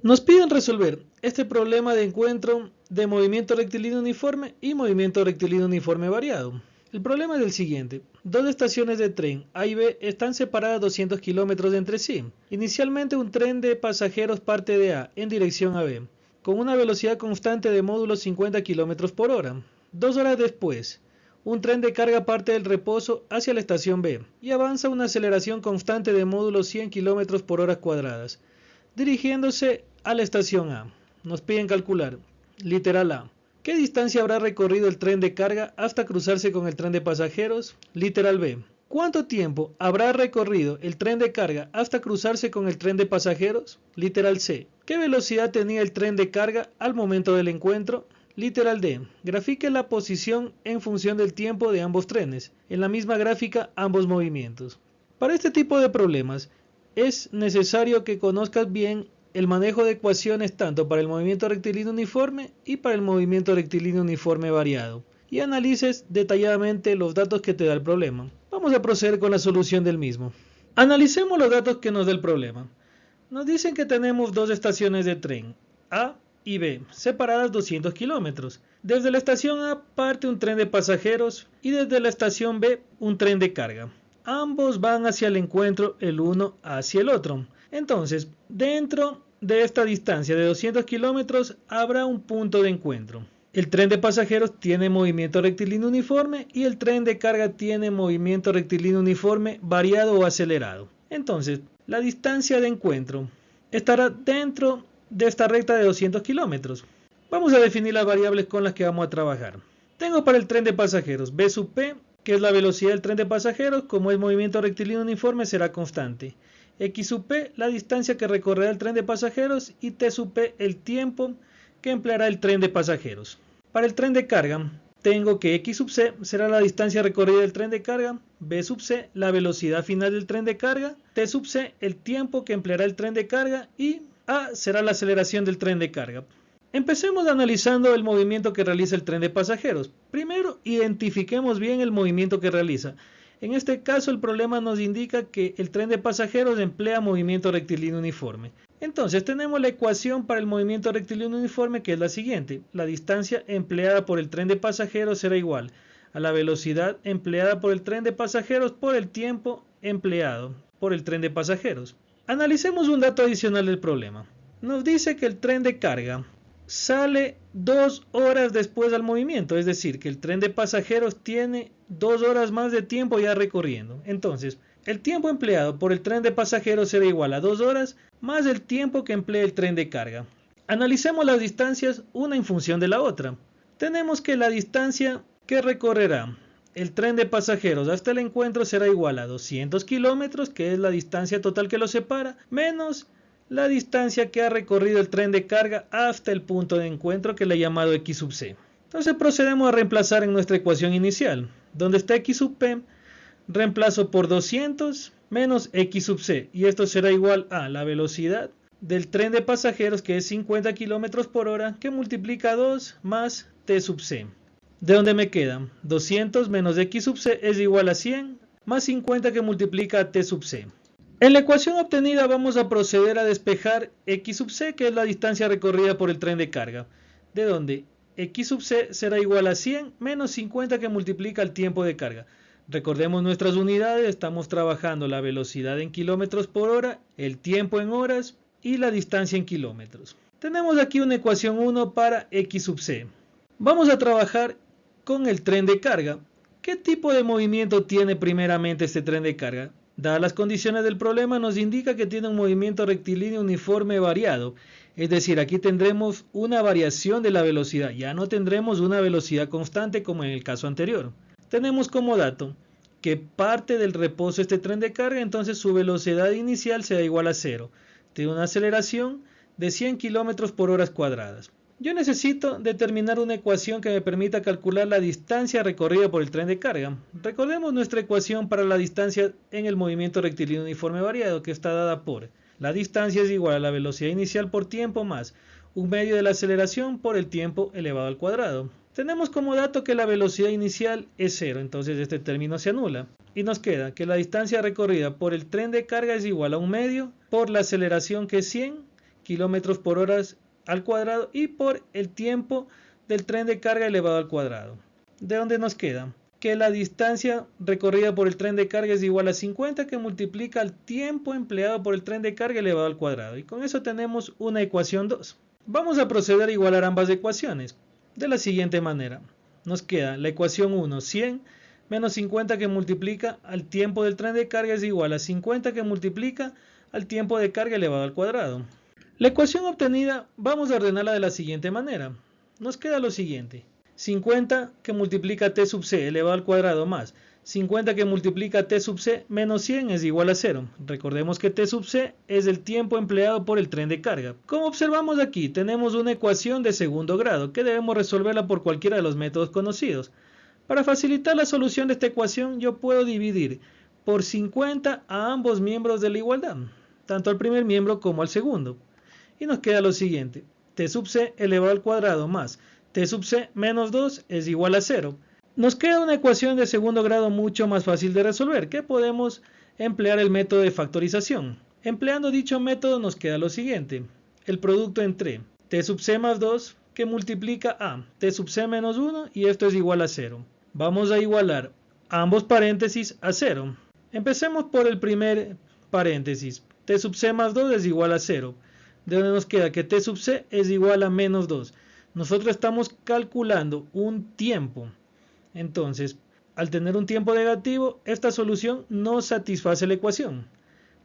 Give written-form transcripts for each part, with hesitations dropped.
Nos piden resolver este problema de encuentro de movimiento rectilíneo uniforme y movimiento rectilíneo uniforme variado. El problema es el siguiente. Dos estaciones de tren A y B están separadas 200 kilómetros entre sí. Inicialmente un tren de pasajeros parte de A en dirección a B, con una velocidad constante de módulo 50 kilómetros por hora. 2 horas después, un tren de carga parte del reposo hacia la estación B y avanza a una aceleración constante de módulo 100 kilómetros por hora cuadradas, dirigiéndose a la estación A. Nos piden calcular, literal A, ¿qué distancia habrá recorrido el tren de carga hasta cruzarse con el tren de pasajeros? Literal B, ¿cuánto tiempo habrá recorrido el tren de carga hasta cruzarse con el tren de pasajeros? Literal C, ¿qué velocidad tenía el tren de carga al momento del encuentro? Literal D, grafique la posición en función del tiempo de ambos trenes. En la misma gráfica, ambos movimientos. Para este tipo de problemas, es necesario que conozcas bien el manejo de ecuaciones tanto para el movimiento rectilíneo uniforme y para el movimiento rectilíneo uniforme variado, y analices detalladamente los datos que te da el problema. Vamos a proceder con la solución del mismo. Analicemos los datos que nos da el problema. Nos dicen que tenemos dos estaciones de tren, A y B, separadas 200 kilómetros. Desde la estación A parte un tren de pasajeros y desde la estación B un tren de carga. Ambos van hacia el encuentro el uno hacia el otro. Entonces, dentro de esta distancia de 200 kilómetros habrá un punto de encuentro. El tren de pasajeros tiene movimiento rectilíneo uniforme y el tren de carga tiene movimiento rectilíneo uniforme variado o acelerado. Entonces, la distancia de encuentro estará dentro de esta recta de 200 kilómetros. Vamos a definir las variables con las que vamos a trabajar. Tengo para el tren de pasajeros B sub P, que es la velocidad del tren de pasajeros, como el movimiento rectilíneo uniforme será constante. X sub P, la distancia que recorrerá el tren de pasajeros, y T sub P, el tiempo que empleará el tren de pasajeros. Para el tren de carga, tengo que X sub C será la distancia recorrida del tren de carga, B sub C, la velocidad final del tren de carga, T sub C, el tiempo que empleará el tren de carga, y A será la aceleración del tren de carga. Empecemos analizando el movimiento que realiza el tren de pasajeros. Primero, identifiquemos bien el movimiento que realiza. En este caso, el problema nos indica que el tren de pasajeros emplea movimiento rectilíneo uniforme. Entonces, tenemos la ecuación para el movimiento rectilíneo uniforme, que es la siguiente. La distancia empleada por el tren de pasajeros será igual a la velocidad empleada por el tren de pasajeros por el tiempo empleado por el tren de pasajeros. Analicemos un dato adicional del problema. Nos dice que el tren de carga sale 2 horas después del movimiento, es decir, que el tren de pasajeros tiene 2 horas más de tiempo ya recorriendo. Entonces, el tiempo empleado por el tren de pasajeros será igual a 2 horas más el tiempo que emplea el tren de carga. Analicemos las distancias una en función de la otra. Tenemos que la distancia que recorrerá el tren de pasajeros hasta el encuentro será igual a 200 kilómetros, que es la distancia total que los separa, menos la distancia que ha recorrido el tren de carga hasta el punto de encuentro, que le he llamado X sub C. Entonces procedemos a reemplazar en nuestra ecuación inicial. Donde está X sub P, reemplazo por 200 menos X sub C. Y esto será igual a la velocidad del tren de pasajeros, que es 50 km por hora, que multiplica 2 más T sub C. ¿De dónde me quedan? 200 menos X sub C es igual a 100 más 50 que multiplica a T sub C. En la ecuación obtenida vamos a proceder a despejar X sub C, que es la distancia recorrida por el tren de carga, de donde X sub C será igual a 100 menos 50 que multiplica el tiempo de carga. Recordemos nuestras unidades, estamos trabajando la velocidad en kilómetros por hora, el tiempo en horas y la distancia en kilómetros. Tenemos aquí una ecuación 1 para X sub C. Vamos a trabajar con el tren de carga. ¿Qué tipo de movimiento tiene primeramente este tren de carga? Dadas las condiciones del problema, nos indica que tiene un movimiento rectilíneo uniforme variado. Es decir, aquí tendremos una variación de la velocidad. Ya no tendremos una velocidad constante como en el caso anterior. Tenemos como dato que parte del reposo este tren de carga, entonces su velocidad inicial será igual a 0. Tiene una aceleración de 100 km por horas cuadradas. Yo necesito determinar una ecuación que me permita calcular la distancia recorrida por el tren de carga. Recordemos nuestra ecuación para la distancia en el movimiento rectilíneo uniforme variado, que está dada por la distancia es igual a la velocidad inicial por tiempo más un medio de la aceleración por el tiempo elevado al cuadrado. Tenemos como dato que la velocidad inicial es 0, entonces este término se anula. Y nos queda que la distancia recorrida por el tren de carga es igual a un medio por la aceleración, que es 100, kilómetros por hora al cuadrado y por el tiempo del tren de carga elevado al cuadrado. ¿De dónde nos queda? Que la distancia recorrida por el tren de carga es igual a 50 que multiplica el tiempo empleado por el tren de carga elevado al cuadrado. Y con eso tenemos una ecuación 2. Vamos a proceder a igualar ambas ecuaciones de la siguiente manera. Nos queda la ecuación 1, 100 menos 50 que multiplica al tiempo del tren de carga es igual a 50 que multiplica al tiempo de carga elevado al cuadrado. La ecuación obtenida vamos a ordenarla de la siguiente manera. Nos queda lo siguiente. 50 que multiplica t sub c elevado al cuadrado más 50 que multiplica t sub c menos 100 es igual a 0. Recordemos que t sub c es el tiempo empleado por el tren de carga. Como observamos aquí, tenemos una ecuación de segundo grado que debemos resolverla por cualquiera de los métodos conocidos. Para facilitar la solución de esta ecuación, yo puedo dividir por 50 a ambos miembros de la igualdad, tanto al primer miembro como al segundo. Y nos queda lo siguiente, t sub c elevado al cuadrado más t sub c menos 2 es igual a 0. Nos queda una ecuación de segundo grado mucho más fácil de resolver, que podemos emplear el método de factorización. Empleando dicho método nos queda lo siguiente, el producto entre t sub c más 2 que multiplica a t sub c menos 1 y esto es igual a 0. Vamos a igualar ambos paréntesis a 0. Empecemos por el primer paréntesis, t sub c más 2 es igual a 0, de donde nos queda que t sub c es igual a menos 2. Nosotros estamos calculando un tiempo, entonces al tener un tiempo negativo esta solución no satisface la ecuación.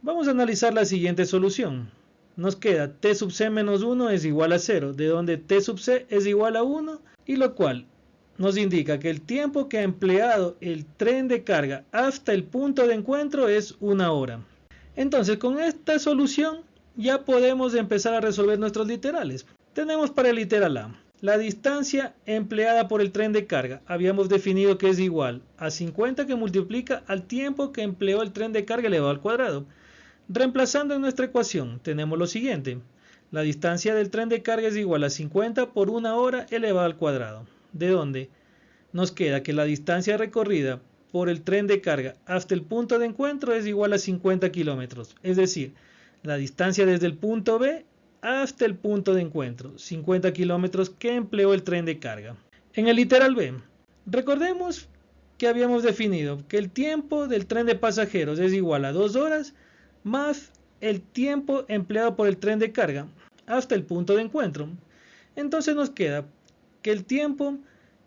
Vamos a analizar la siguiente solución. Nos queda t sub c menos 1 es igual a 0, de donde t sub c es igual a 1 y lo cual nos indica que el tiempo que ha empleado el tren de carga hasta el punto de encuentro es 1 hora. Entonces con esta solución ya podemos empezar a resolver nuestros literales. Tenemos para el literal A, la distancia empleada por el tren de carga. Habíamos definido que es igual a 50 que multiplica al tiempo que empleó el tren de carga elevado al cuadrado. Reemplazando en nuestra ecuación, tenemos lo siguiente. La distancia del tren de carga es igual a 50 por 1 hora elevado al cuadrado. De donde nos queda que la distancia recorrida por el tren de carga hasta el punto de encuentro es igual a 50 kilómetros. Es decir, la distancia desde el punto B hasta el punto de encuentro, 50 kilómetros que empleó el tren de carga. En el literal B, recordemos que habíamos definido que el tiempo del tren de pasajeros es igual a 2 horas más el tiempo empleado por el tren de carga hasta el punto de encuentro. Entonces nos queda que el tiempo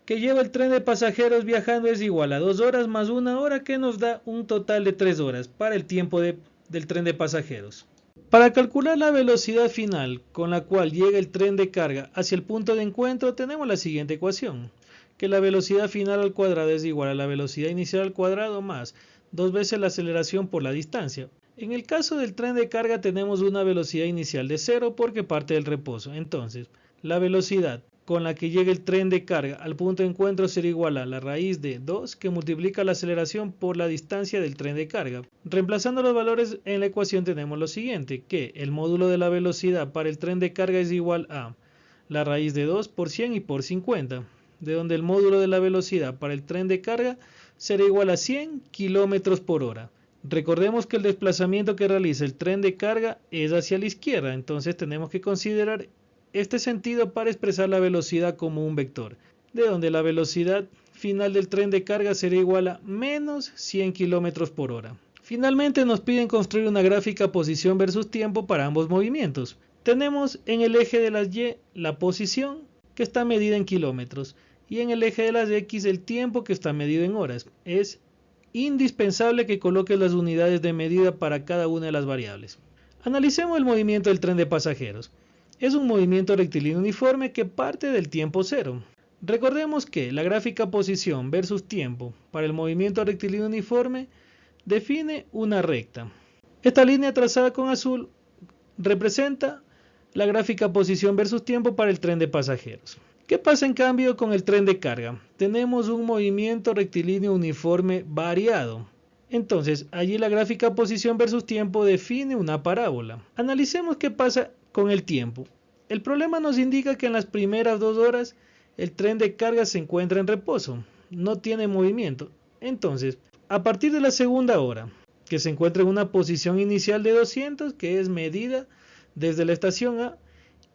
que lleva el tren de pasajeros viajando es igual a 2 horas más 1 hora, que nos da un total de 3 horas para el tiempo del tren de pasajeros. Para calcular la velocidad final con la cual llega el tren de carga hacia el punto de encuentro tenemos la siguiente ecuación, que la velocidad final al cuadrado es igual a la velocidad inicial al cuadrado más 2 veces la aceleración por la distancia. En el caso del tren de carga tenemos una velocidad inicial de 0 porque parte del reposo. Entonces, la velocidad con la que llega el tren de carga al punto de encuentro será igual a la raíz de 2 que multiplica la aceleración por la distancia del tren de carga. Reemplazando los valores en la ecuación tenemos lo siguiente, que el módulo de la velocidad para el tren de carga es igual a la raíz de 2 por 100 y por 50, de donde el módulo de la velocidad para el tren de carga será igual a 100 kilómetros por hora. Recordemos que el desplazamiento que realiza el tren de carga es hacia la izquierda, entonces tenemos que considerar este sentido para expresar la velocidad como un vector, de donde la velocidad final del tren de carga será igual a menos 100 km por hora. Finalmente nos piden construir una gráfica posición versus tiempo para ambos movimientos. Tenemos en el eje de las Y la posición que está medida en kilómetros y en el eje de las X el tiempo que está medido en horas. Es indispensable que coloques las unidades de medida para cada una de las variables. Analicemos el movimiento del tren de pasajeros. Es un movimiento rectilíneo uniforme que parte del tiempo cero. Recordemos que la gráfica posición versus tiempo para el movimiento rectilíneo uniforme define una recta. Esta línea trazada con azul representa la gráfica posición versus tiempo para el tren de pasajeros. ¿Qué pasa en cambio con el tren de carga? Tenemos un movimiento rectilíneo uniforme variado. Entonces, allí la gráfica posición versus tiempo define una parábola. Analicemos qué pasa con el tiempo. El problema nos indica que en las primeras 2 horas el tren de carga se encuentra en reposo, no tiene movimiento. Entonces, a partir de la segunda hora, que se encuentra en una posición inicial de 200, que es medida Desde la estación A,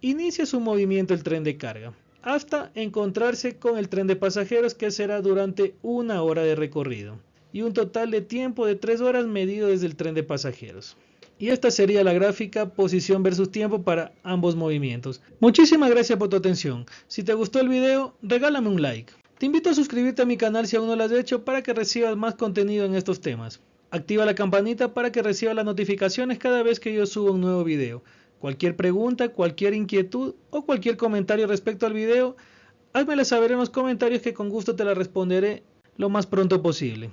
inicia su movimiento el tren de carga, hasta encontrarse con el tren de pasajeros, que será durante 1 hora de recorrido, y un total de tiempo de 3 horas medido desde el tren de pasajeros. Y esta sería la gráfica posición versus tiempo para ambos movimientos. Muchísimas gracias por tu atención. Si te gustó el video, regálame un like. Te invito a suscribirte a mi canal si aún no lo has hecho, para que recibas más contenido en estos temas. Activa la campanita para que recibas las notificaciones cada vez que yo suba un nuevo video. Cualquier pregunta, cualquier inquietud o cualquier comentario respecto al video, házmela saber en los comentarios, que con gusto te la responderé lo más pronto posible.